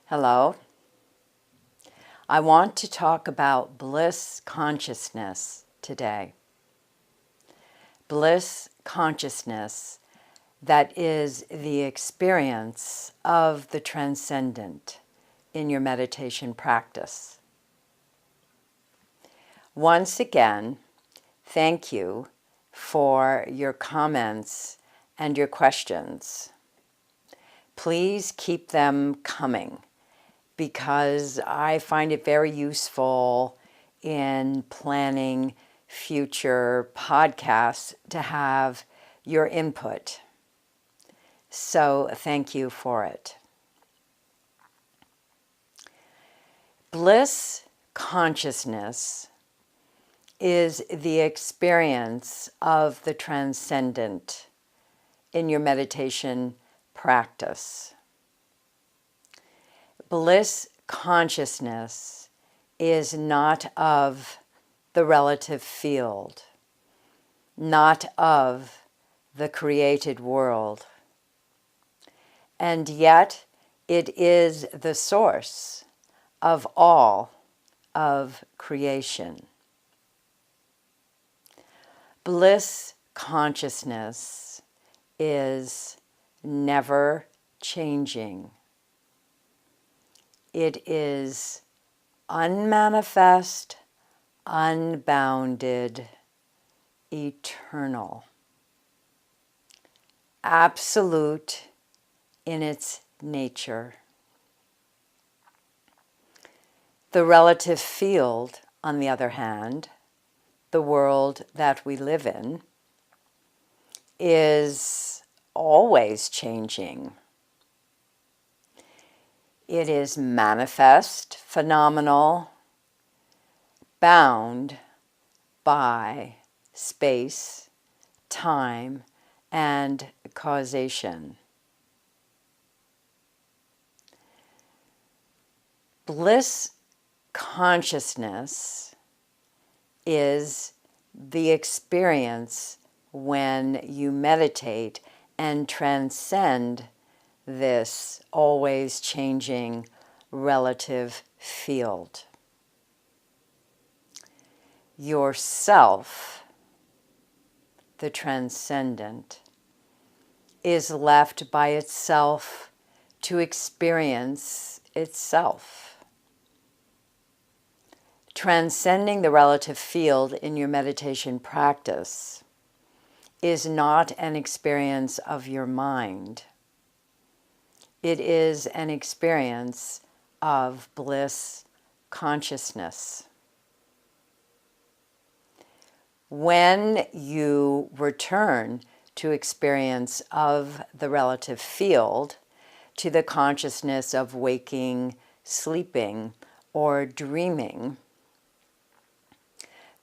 Hello. I want to talk about bliss consciousness today. Bliss consciousness that is the experience of the transcendent in your meditation practice. Once again, thank you for your comments and your questions. Please keep them coming, because I find it very useful in planning future podcasts to have your input. So thank you for it. Bliss consciousness is the experience of the transcendent in your meditation practice. Bliss consciousness is not of the relative field, not of the created world, and yet it is the source of all of creation. Bliss consciousness is never changing. It is unmanifest, unbounded, eternal, absolute in its nature. The relative field, on the other hand, the world that we live in, is always changing. It is manifest, phenomenal, bound by space, time, and causation. Bliss consciousness is the experience when you meditate and transcend this always changing relative field. Yourself, the transcendent, is left by itself to experience itself. Transcending the relative field in your meditation practice is not an experience of your mind. It is an experience of bliss consciousness. When you return to experience of the relative field, to the consciousness of waking, sleeping, or dreaming,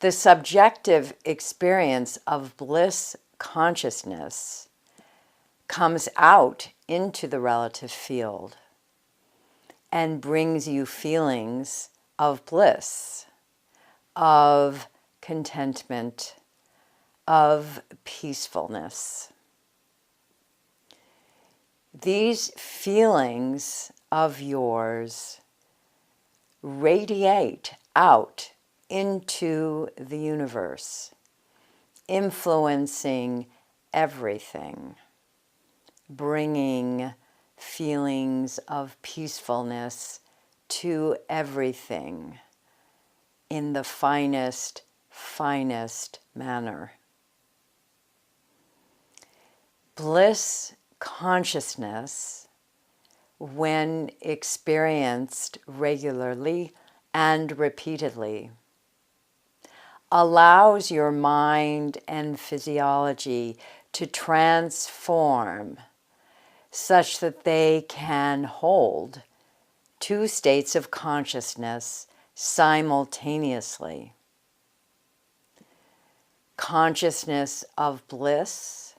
the subjective experience of bliss consciousness comes out into the relative field and brings you feelings of bliss, of contentment, of peacefulness. These feelings of yours radiate out into the universe, influencing everything, bringing feelings of peacefulness to everything in the finest manner. Bliss consciousness, when experienced regularly and repeatedly, allows your mind and physiology to transform such that they can hold two states of consciousness simultaneously. Consciousness of bliss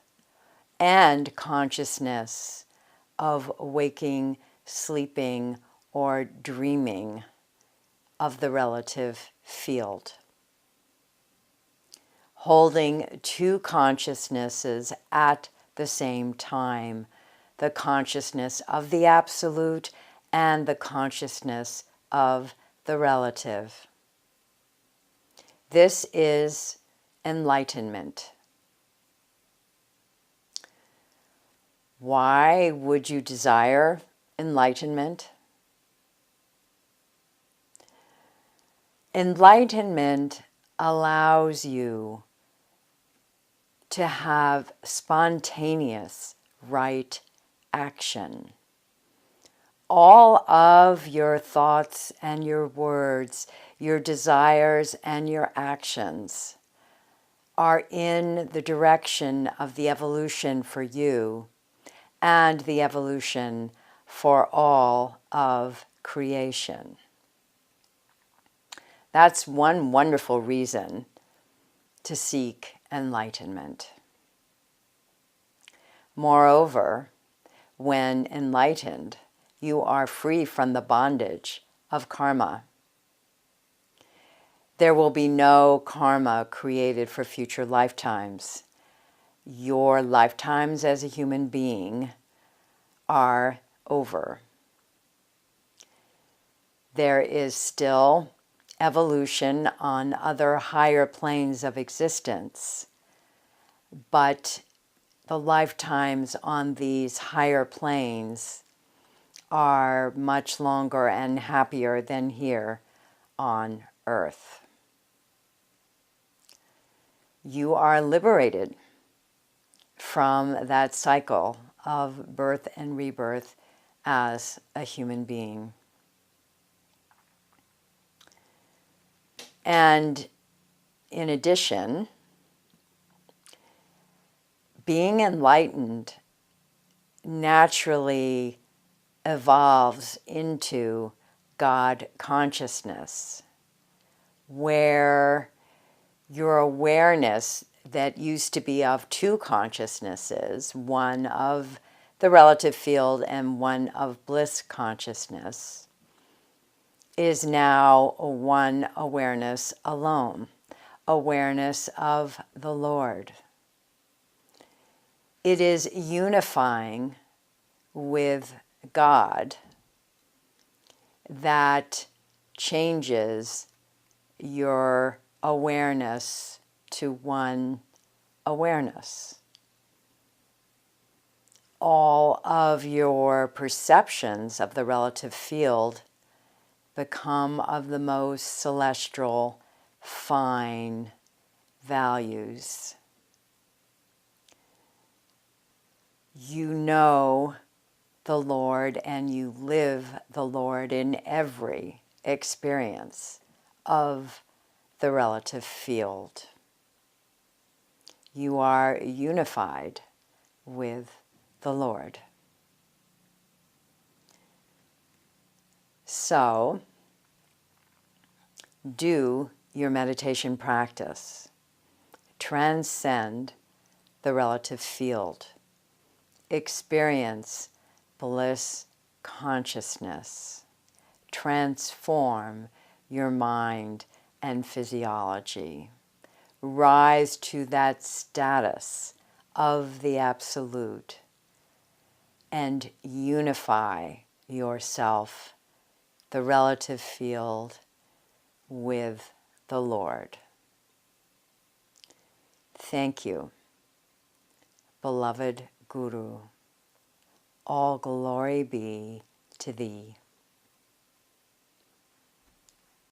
and consciousness of waking, sleeping, or dreaming of the relative field. Holding two consciousnesses at the same time, the consciousness of the absolute and the consciousness of the relative. This is enlightenment. Why would you desire enlightenment? Enlightenment allows you to have spontaneous right action. All of your thoughts and your words, your desires and your actions are in the direction of the evolution for you and the evolution for all of creation. That's one wonderful reason to seek enlightenment. Moreover, when enlightened, you are free from the bondage of karma. There will be no karma created for future lifetimes. Your lifetimes as a human being are over. There is still evolution on other higher planes of existence, but the lifetimes on these higher planes are much longer and happier than here on Earth. You are liberated from that cycle of birth and rebirth as a human being. And in addition, being enlightened naturally evolves into God consciousness, where your awareness that used to be of two consciousnesses, one of the relative field and one of bliss consciousness, is now one awareness alone, awareness of the Lord. It is unifying with God that changes your awareness to one awareness. All of your perceptions of the relative field become of the most celestial, fine values. You know the Lord and you live the Lord in every experience of the relative field. You are unified with the Lord. So, do your meditation practice. Transcend the relative field. Experience bliss consciousness. Transform your mind and physiology. Rise to that status of the Absolute and unify yourself, the relative field, with the Lord. Thank you, beloved Guru. All glory be to thee.